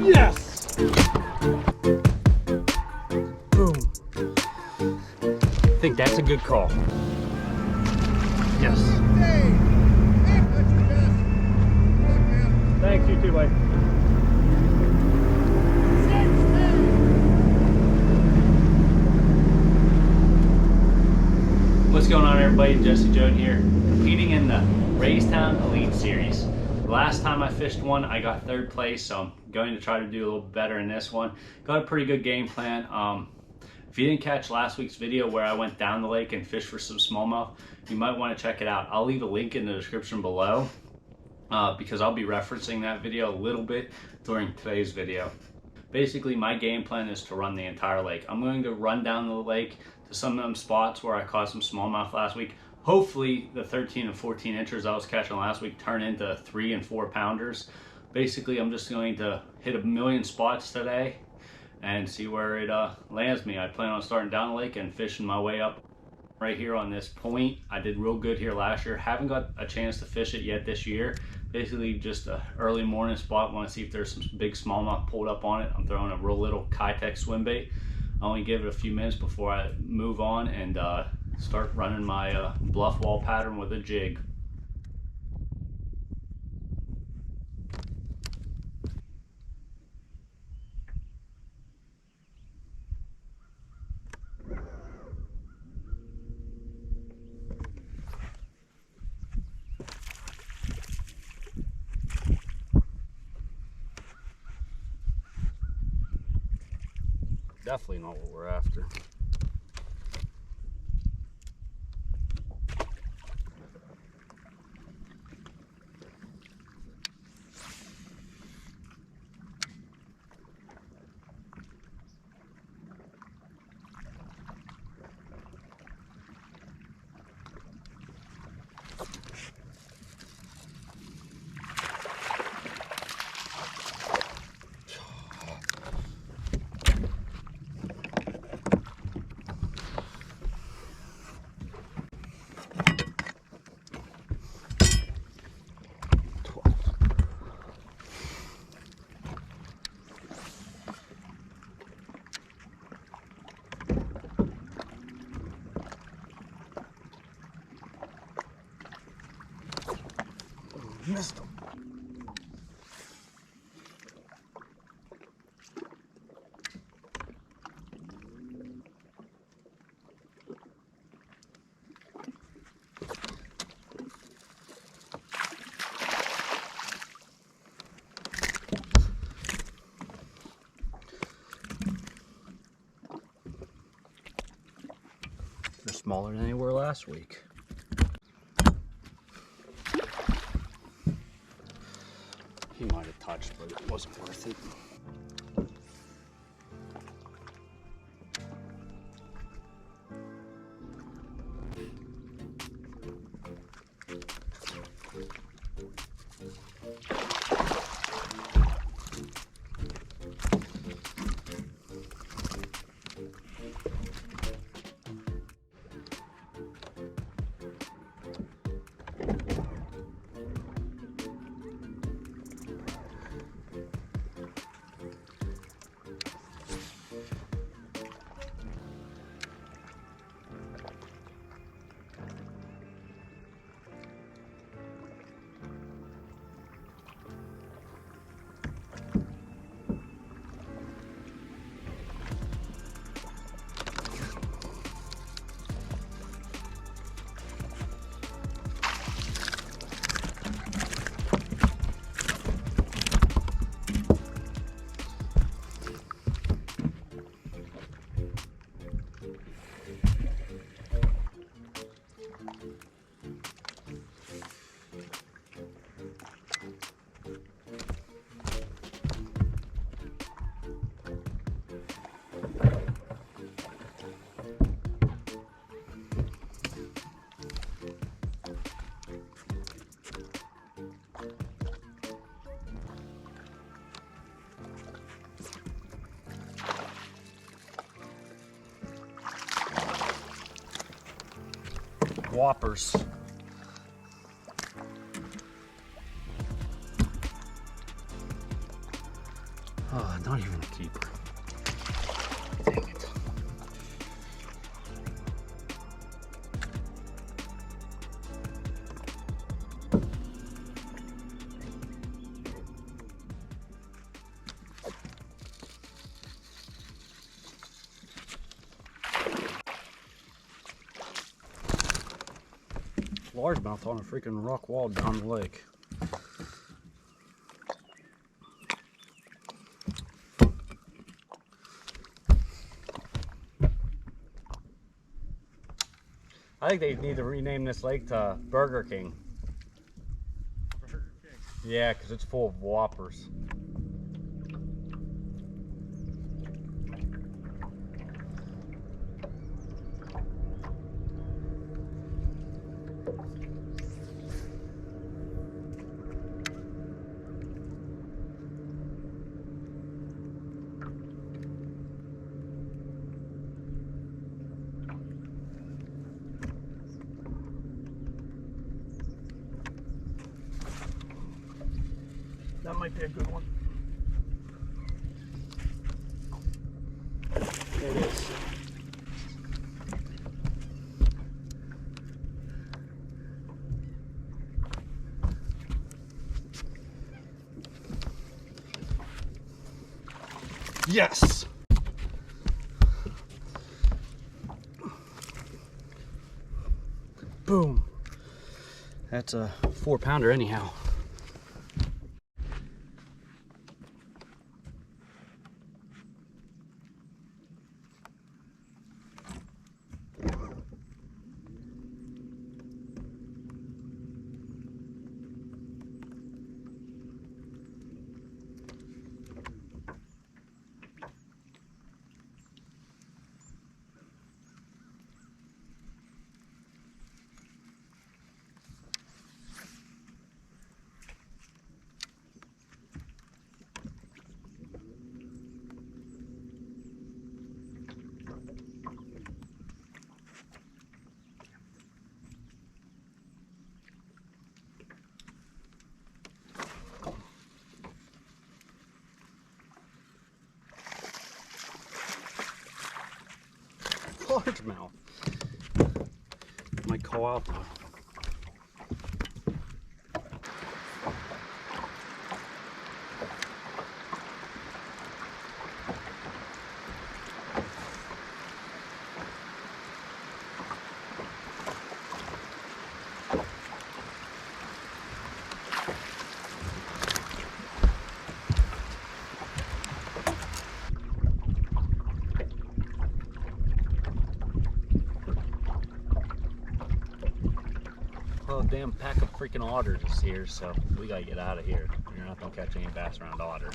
Yes! Boom. I think that's a good call. Yes. Thanks, you too, buddy. What's going on, everybody? Jesse Jodon here, competing in the Raystown Elite Series. The last time I fished one, I got third place, so I'm going to try to do a little better in this one. Got a pretty good game plan. If you didn't catch last week's video where I went down the lake and fished for some smallmouth, you might want to check it out. I'll leave a link in the description below because I'll be referencing that video a little bit during today's video. Basically, my game plan is to run the entire lake. I'm going to run down the lake to some of them spots where I caught some smallmouth last week. Hopefully the 13 and 14 inchers I was catching last week turn into 3 and 4 pounders. Basically, I'm just going to hit a million spots today and see where it lands me. I plan on starting down the lake and fishing my way up right here on this point. I did real good here last year. Haven't got a chance to fish it yet this year. Basically just a early morning spot. Want to see if there's some big smallmouth pulled up on it. I'm throwing a real little Kitech swim bait. I only give it a few minutes before I move on and start running my bluff wall pattern with a jig. Definitely not what we're after. Missed him. They're smaller than they were last week. He might have touched, but it wasn't worth it. whoppers. Oh, not even a keeper. Dang it. Largemouth on a freaking rock wall down the lake. I think they need to rename this lake to Burger King. Burger King. Yeah, because it's full of whoppers. That might be a good one. It is. Yes! Boom. That's a 4-pounder anyhow. Largemouth. Might call out though. Oh, damn pack of freaking otters is here, so we gotta get out of here. You're not gonna catch any bass around otters.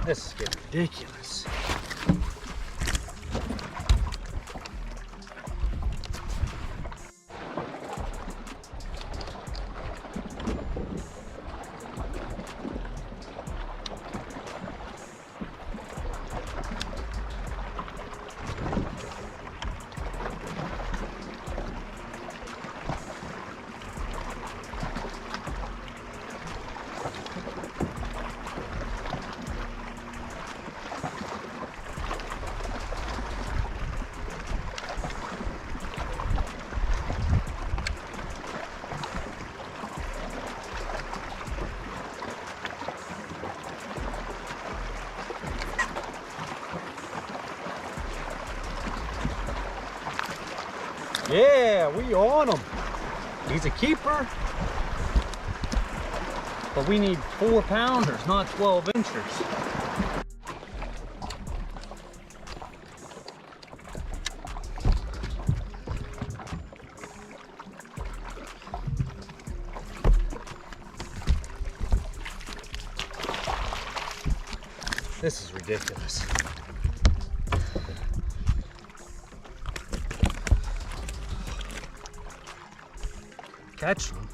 This is getting ridiculous. Yeah, we on him. He's a keeper. But we need 4-pounders, not 12 inchers. This is ridiculous. catch some.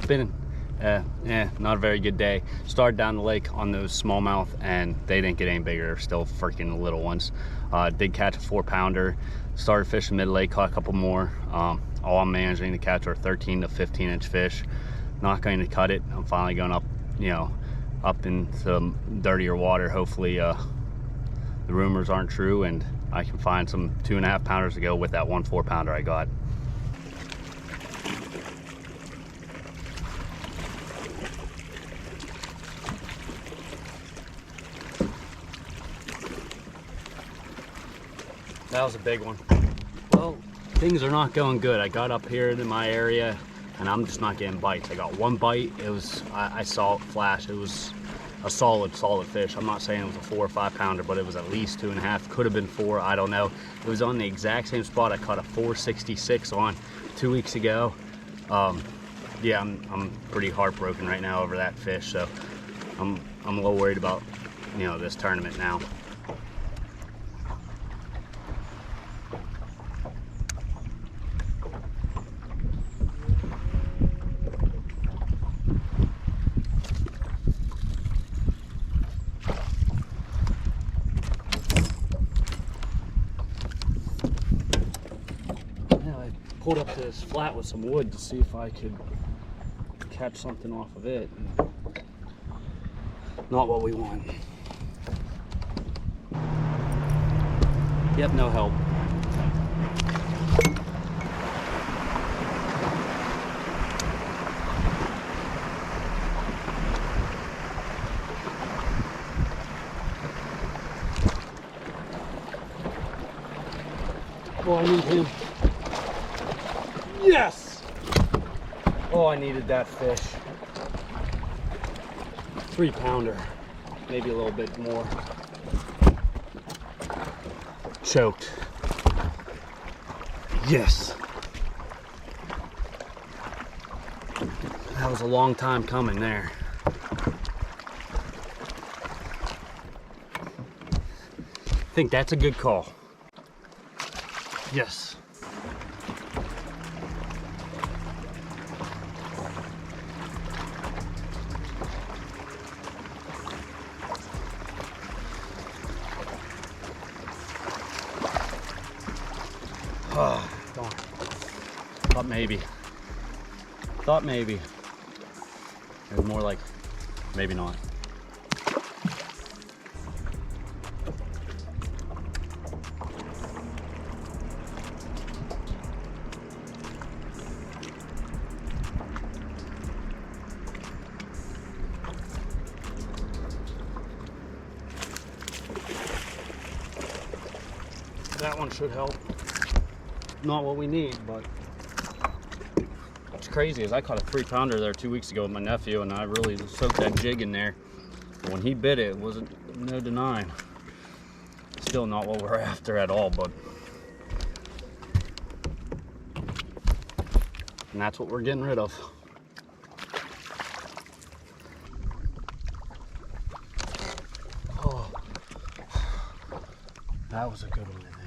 Been not a very good day. Started down the lake on those smallmouth and they didn't get any bigger. They're still freaking little ones. Did catch a 4-pounder. Started fishing mid-lake, caught a couple more. All I'm managing to catch are 13 to 15 inch fish. Not going to cut it. I'm finally going up, you know, up into dirtier water. Hopefully the rumors aren't true and I can find some 2.5 pounders to go with that 1 4-pounder I got. That was a big one. Well, things are not going good. I got up here in my area and I'm just not getting bites. I got 1 bite. It was, I saw it flash. It was a solid fish. I'm not saying it was a 4 or 5 pounder, but it was at least 2.5. Could have been 4, I don't know. It was on the exact same spot I caught a 466 on 2 weeks ago. Yeah, I'm pretty heartbroken right now over that fish. So I'm a little worried about, you know, this tournament now. Pulled up to this flat with some wood to see if I could catch something off of it. Not what we want. Yep, no help. Oh, I need him. Yes! Oh, I needed that fish. 3-pounder, maybe a little bit more. Choked. Yes! That was a long time coming there. I think that's a good call. Yes. Oh, darn. Thought maybe. It was more like, maybe not. That one should help. Not what we need, but what's crazy is I caught a 3-pounder there 2 weeks ago with my nephew and I really soaked that jig in there. But when he bit it, it wasn't, no denying. Still not what we're after at all, but and that's what we're getting rid of. Oh, that was a good one, I think.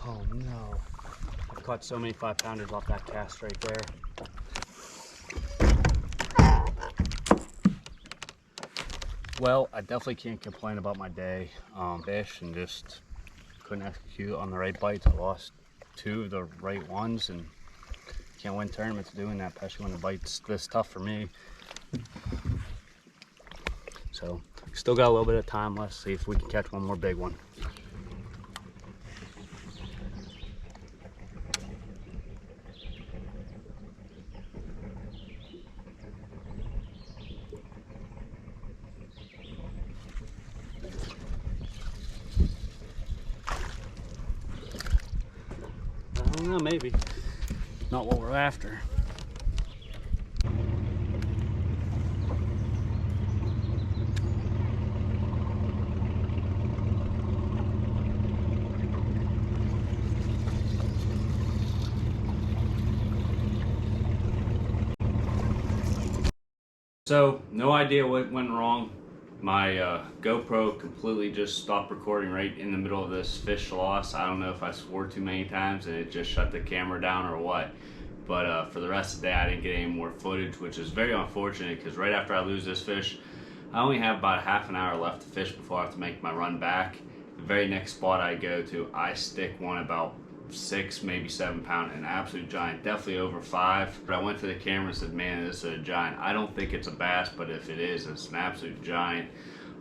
Oh no. I've caught so many 5-pounders off that cast right there. Well, I definitely can't complain about my day. Fish and just couldn't execute on the right bites. I lost 2 of the right ones and can't win tournaments doing that, especially when the bite's this tough for me. So still got a little bit of time left, see if we can catch one more big one. I don't know, maybe. Not what we're after. So no idea what went wrong. My GoPro completely just stopped recording right in the middle of this fish loss. I don't know if I swore too many times and it just shut the camera down or what. But for the rest of the day, I didn't get any more footage, which is very unfortunate because right after I lose this fish, I only have about half an hour left to fish before I have to make my run back. The very next spot I go to, I stick one about 6, maybe 7 pound, an absolute giant, definitely over 5. But I went to the camera and said, man, this is a giant. I don't think it's a bass, but if it is, it's an absolute giant.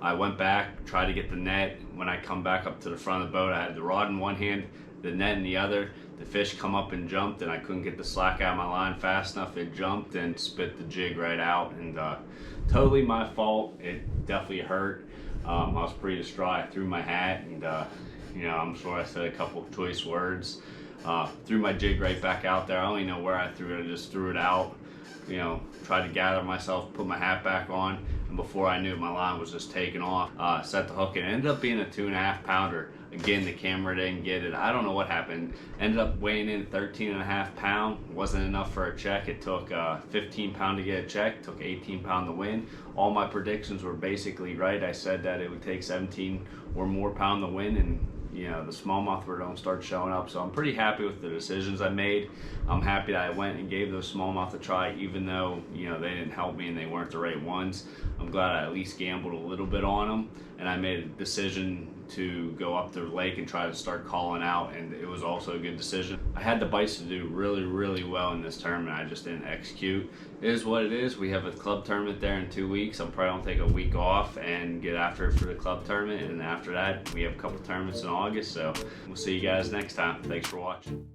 I went back, tried to get the net. When I come back up to the front of the boat, I had the rod in one hand, the net in the other. The fish come up and jumped, and I couldn't get the slack out of my line fast enough. It jumped and spit the jig right out, and totally my fault. It definitely hurt. I was pretty distraught. I threw my hat, and you know, I'm sure I said a couple of choice words. Threw my jig right back out there. I don't even know where I threw it. I just threw it out. You know, tried to gather myself, put my hat back on, and before I knew it, my line was just taking off. Set the hook, and it ended up being a 2.5 pounder. Again, the camera didn't get it. I don't know what happened. Ended up weighing in 13.5 pound. Wasn't enough for a check. It took 15 pound to get a check. Took 18 pound to win. All my predictions were basically right. I said that it would take 17 or more pound to win, and you know, the smallmouth don't start showing up. So I'm pretty happy with the decisions I made. I'm happy that I went and gave those smallmouth a try, even though, you know, they didn't help me and they weren't the right ones. I'm glad I at least gambled a little bit on them, and I made a decision to go up the lake and try to start calling out, and it was also a good decision. I had the bites to do really well in this tournament. I just didn't execute. It is what it is. We have a club tournament there in 2 weeks. I'm probably gonna take a week off and get after it for the club tournament, and after that we have a couple tournaments in August. So we'll see you guys next time. Thanks for watching.